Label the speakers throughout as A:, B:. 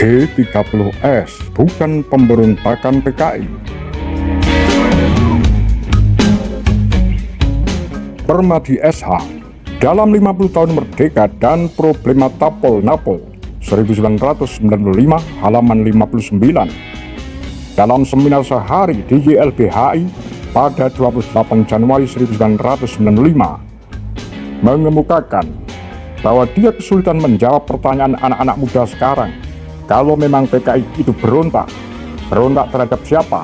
A: G30S bukan pemberontakan PKI. Permadi SH dalam 50 tahun merdeka dan problema Tapol-Napol 1995 halaman 59 dalam seminar sehari di YLBHI pada 28 Januari 1995 mengemukakan bahwa dia kesulitan menjawab pertanyaan anak-anak muda sekarang. Kalau memang PKI itu berontak terhadap siapa?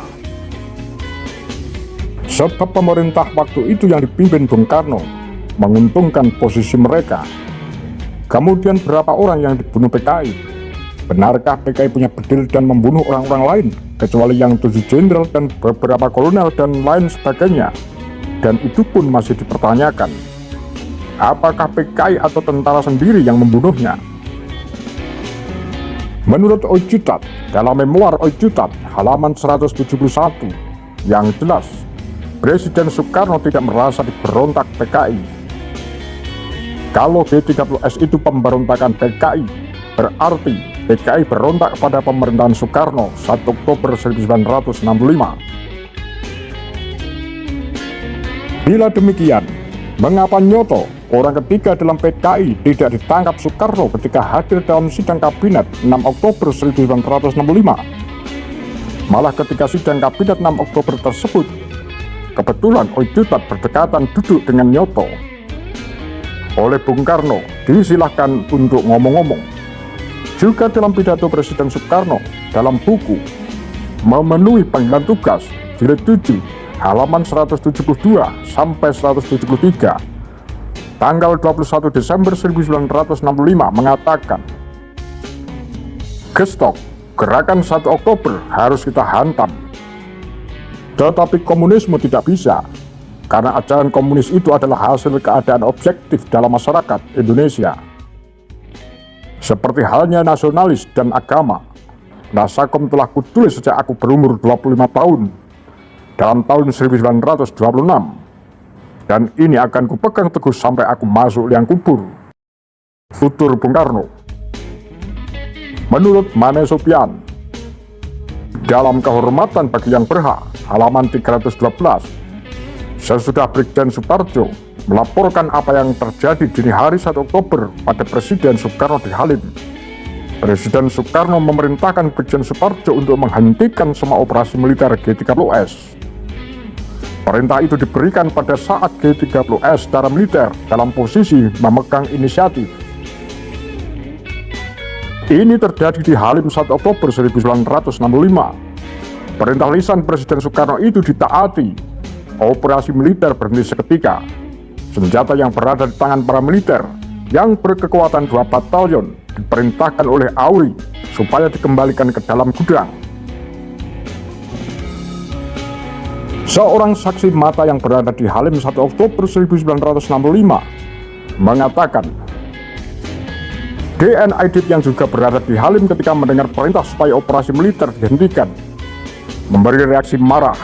A: Sebab pemerintah waktu itu yang dipimpin Bung Karno menguntungkan posisi mereka. Kemudian berapa orang yang dibunuh PKI? Benarkah PKI punya bedil dan membunuh orang-orang lain, kecuali yang 7 jenderal dan beberapa kolonel dan lain sebagainya? Dan itu pun masih dipertanyakan. Apakah PKI atau tentara sendiri yang membunuhnya? Menurut Ojutat, dalam memoir Ojutat halaman 171, yang jelas Presiden Soekarno tidak merasa diberontak PKI. Kalau G30S itu pemberontakan PKI, berarti PKI berontak pada pemerintahan Soekarno 1 Oktober 1965. Bila demikian, mengapa Nyoto, orang ketiga dalam PKI, tidak ditangkap Soekarno ketika hadir dalam sidang kabinet 6 Oktober 1965? Malah ketika sidang kabinet 6 Oktober tersebut, kebetulan Ojutat berdekatan duduk dengan Nyoto. Oleh Bung Karno disilahkan untuk ngomong-ngomong. Juga dalam pidato Presiden Soekarno dalam buku Memenuhi Panggilan Tugas jilid 7 halaman 172 sampai 173 tanggal 21 Desember 1965 mengatakan, "Gestok, gerakan 1 Oktober harus kita hantam. Tetapi komunisme tidak bisa, karena ajaran komunis itu adalah hasil keadaan objektif dalam masyarakat Indonesia. Seperti halnya nasionalis dan agama, Nasakom telah kutulis sejak aku berumur 25 tahun, dalam tahun 1926. Dan ini akan kupegang teguh sampai aku masuk liang kubur," tutur Bung Karno. Menurut Mane Sopian, dalam Kehormatan Bagi Yang Berhak, halaman 312, sesudah Brigjen Suparjo melaporkan apa yang terjadi dini hari 1 Oktober pada Presiden Soekarno di Halim, Presiden Soekarno memerintahkan Brigjen Suparjo untuk menghentikan semua operasi militer G30S. Perintah itu diberikan pada saat G30S secara militer dalam posisi memegang inisiatif. Ini terjadi di Halim 1 Oktober 1965. Perintah lisan Presiden Soekarno itu ditaati. Operasi militer berhenti seketika. Senjata yang berada di tangan para militer yang berkekuatan 2 batalion diperintahkan oleh Auri supaya dikembalikan ke dalam gudang. Seorang saksi mata yang berada di Halim 1 Oktober 1965 mengatakan, DN Aidit yang juga berada di Halim ketika mendengar perintah supaya operasi militer dihentikan, memberi reaksi marah.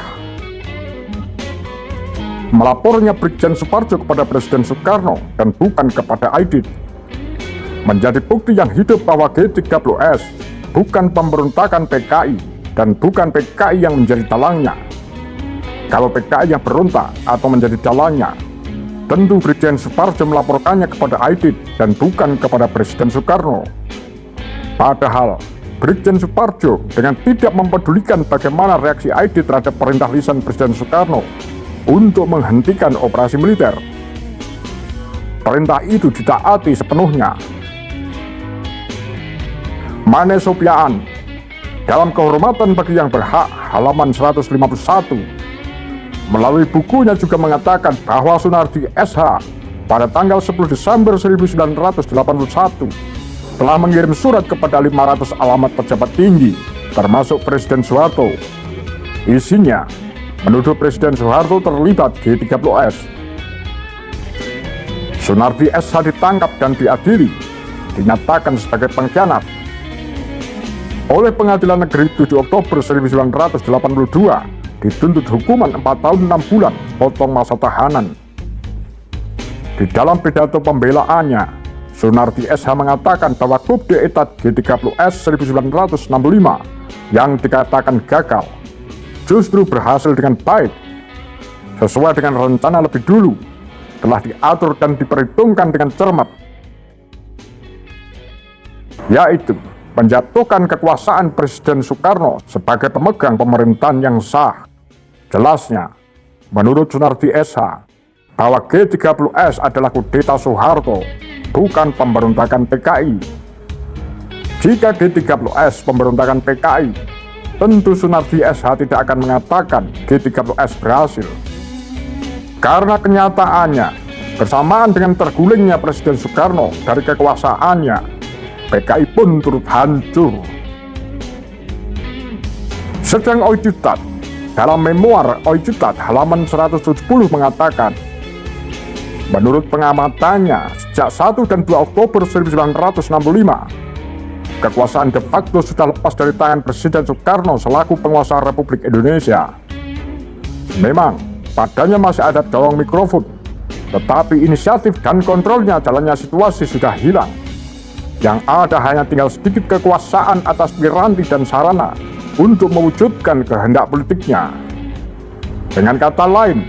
A: Melapornya Brigjen Suparjo kepada Presiden Soekarno dan bukan kepada Aidit menjadi bukti yang hidup bahwa G30S bukan pemberontakan PKI dan bukan PKI yang menjadi dalangnya. Kalau PKI yang berontak atau menjadi dalangnya, tentu Brigjen Suparjo melaporkannya kepada Aidit dan bukan kepada Presiden Soekarno. Padahal Brigjen Suparjo dengan tidak mempedulikan bagaimana reaksi Aidit terhadap perintah lisan Presiden Soekarno untuk menghentikan operasi militer. Perintah itu ditaati sepenuhnya. Mane Sopian dalam Kehormatan Bagi Yang Berhak, halaman 151, melalui bukunya juga mengatakan bahwa Sunardi SH pada tanggal 10 Desember 1981 telah mengirim surat kepada 500 alamat pejabat tinggi, termasuk Presiden Soeharto. Isinya menuduh Presiden Soeharto terlibat G30S. Sunardi SH ditangkap dan diadili, dinyatakan sebagai pengkhianat oleh Pengadilan Negeri 7 Oktober 1982, dituntut hukuman 4 tahun 6 bulan potong masa tahanan. Di dalam pidato pembelaannya, Sunardi SH mengatakan bahwa coup d'etat G30S 1965 yang dikatakan gagal justru berhasil dengan baik, sesuai dengan rencana lebih dulu, telah diatur dan diperhitungkan dengan cermat, yaitu menjatuhkan kekuasaan Presiden Soekarno sebagai pemegang pemerintahan yang sah. Jelasnya, menurut Sunardi SH, bahwa G30S adalah kudeta Soeharto, bukan pemberontakan PKI. Jika G30S pemberontakan PKI, tentu Sunardi SH tidak akan mengatakan G30S berhasil. Karena kenyataannya, bersamaan dengan tergulingnya Presiden Soekarno dari kekuasaannya, PKI pun turut hancur. Sedang Oicutat dalam memoir Oicutat halaman 170 mengatakan, menurut pengamatannya, sejak 1 dan 2 Oktober 1965, kekuasaan de facto sudah lepas dari tangan Presiden Soekarno selaku penguasa Republik Indonesia. Memang, padanya masih ada dorong mikrofon, tetapi inisiatif dan kontrolnya jalannya situasi sudah hilang. Yang ada hanya tinggal sedikit kekuasaan atas piranti dan sarana untuk mewujudkan kehendak politiknya. Dengan kata lain,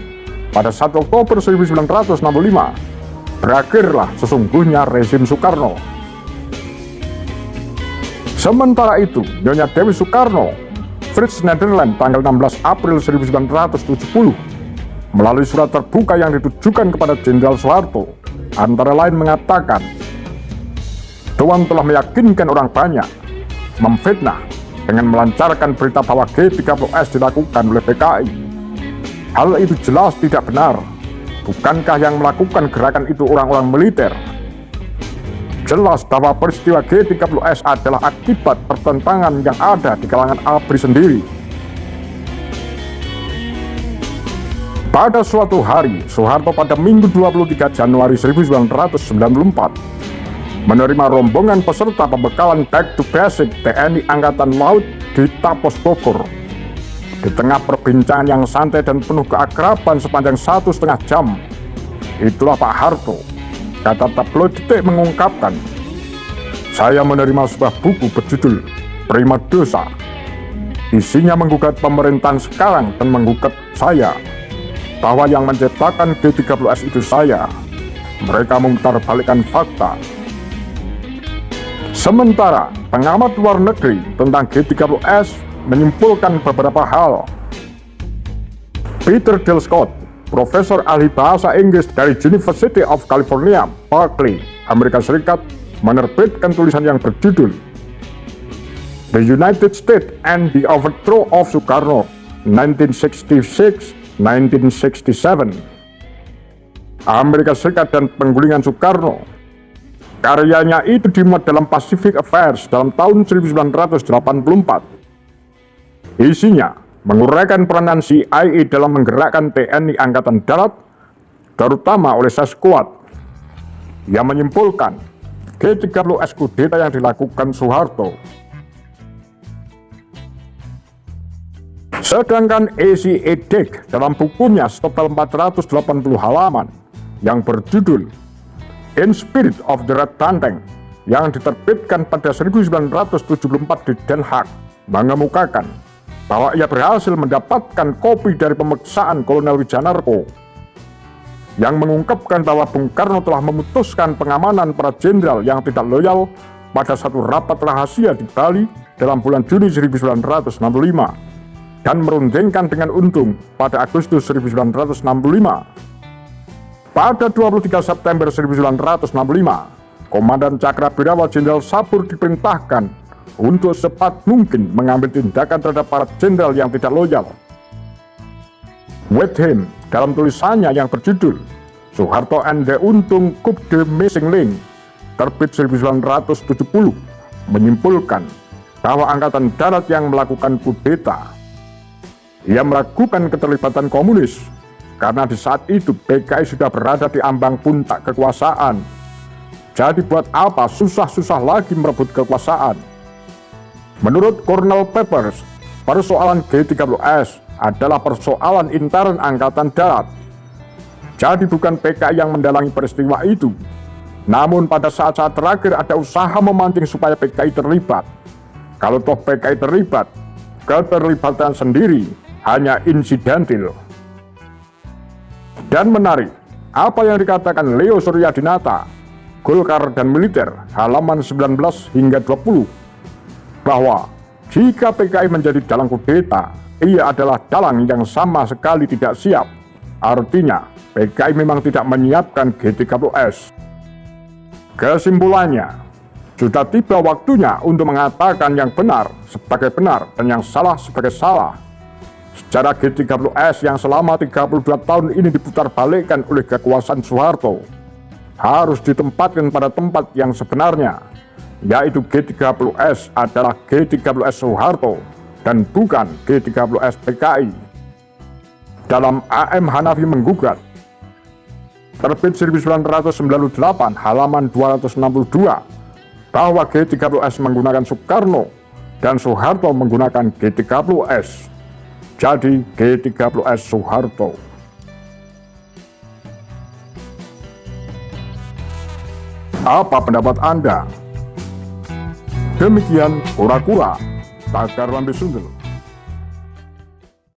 A: pada 1 Oktober 1965, berakhirlah sesungguhnya rezim Soekarno. Sementara itu, Nyonya Dewi Soekarno, Frits Nederland tanggal 16 April 1970, melalui surat terbuka yang ditujukan kepada Jenderal Soeharto, antara lain mengatakan, Tuhan telah meyakinkan orang banyak, memfitnah dengan melancarkan berita bahwa G30S dilakukan oleh PKI. Hal itu jelas tidak benar. Bukankah yang melakukan gerakan itu orang-orang militer? Jelas bahwa peristiwa G30S adalah akibat pertentangan yang ada di kalangan ABRI sendiri. Pada suatu hari, Soeharto pada Minggu 23 Januari 1994 menerima rombongan peserta pembekalan Back to Basic TNI Angkatan Laut di Tapos Bogor. Di tengah perbincangan yang santai dan penuh keakraban sepanjang 1,5 jam, itulah Pak Harto, kata tabloid Detik mengungkapkan, saya menerima sebuah buku berjudul Prima Dosa. Isinya menggugat pemerintahan sekarang dan menggugat saya, bahwa yang menciptakan G30S itu saya. Mereka memutarbalikkan fakta. Sementara pengamat luar negeri tentang G30S menyimpulkan beberapa hal. Peter Dale Scott, profesor ahli bahasa Inggris dari University of California, Berkeley, Amerika Serikat, menerbitkan tulisan yang berjudul The United States and the Overthrow of Sukarno, 1966-1967. Amerika Serikat dan penggulingan Soekarno. Karyanya itu dimuat dalam Pacific Affairs dalam tahun 1984. Isinya menguraikan peranan CIA dalam menggerakkan TNI Angkatan Darat, terutama oleh Seskuat. Ia menyimpulkan G30S kudeta yang dilakukan Soeharto. Sedangkan A.C. Dick dalam bukunya setebal 480 halaman yang berjudul In Spirit of the Red Banteng yang diterbitkan pada 1974 di Den Haag mengemukakan bahwa ia berhasil mendapatkan kopi dari pemeriksaan Kolonel Wijanarko yang mengungkapkan bahwa Bung Karno telah memutuskan pengamanan para jenderal yang tidak loyal pada satu rapat rahasia di Bali dalam bulan Juni 1965 dan merundingkan dengan untung pada Agustus 1965. Pada 23 September 1965, Komandan Cakrabirawa Jenderal Sabur diperintahkan untuk secepat mungkin mengambil tindakan terhadap para jenderal yang tidak loyal. With him, dalam tulisannya yang berjudul Soeharto and the Untung Coup de Missing Link, terbit 1970 menyimpulkan bahwa Angkatan Darat yang melakukan kudeta. Ia meragukan keterlibatan komunis karena di saat itu PKI sudah berada di ambang puncak kekuasaan. Jadi buat apa susah-susah lagi merebut kekuasaan? Menurut Colonel Peppers, persoalan G30S adalah persoalan intern Angkatan Darat. Jadi bukan PKI yang mendalangi peristiwa itu. Namun pada saat-saat terakhir ada usaha memancing supaya PKI terlibat. Kalau toh PKI terlibat, keterlibatan sendiri hanya insidental. Dan menarik, apa yang dikatakan Leo Suryadinata, Golkar dan Militer, halaman 19 hingga 20, bahwa jika PKI menjadi dalang kudeta, ia adalah dalang yang sama sekali tidak siap. Artinya, PKI memang tidak menyiapkan G30S. Kesimpulannya, sudah tiba waktunya untuk mengatakan yang benar sebagai benar dan yang salah sebagai salah. Secara G30S yang selama 32 tahun ini diputarbalikkan oleh kekuasaan Soeharto harus ditempatkan pada tempat yang sebenarnya, yaitu G30S adalah G30S Soeharto dan bukan G30S PKI. Dalam AM Hanafi Menggugat, terbit 1998 halaman 262, bahwa G30S menggunakan Soekarno dan Soeharto menggunakan G30S. Jadi G30S Soeharto. Apa pendapat Anda? Demikian kura-kura tagar lambe sundel.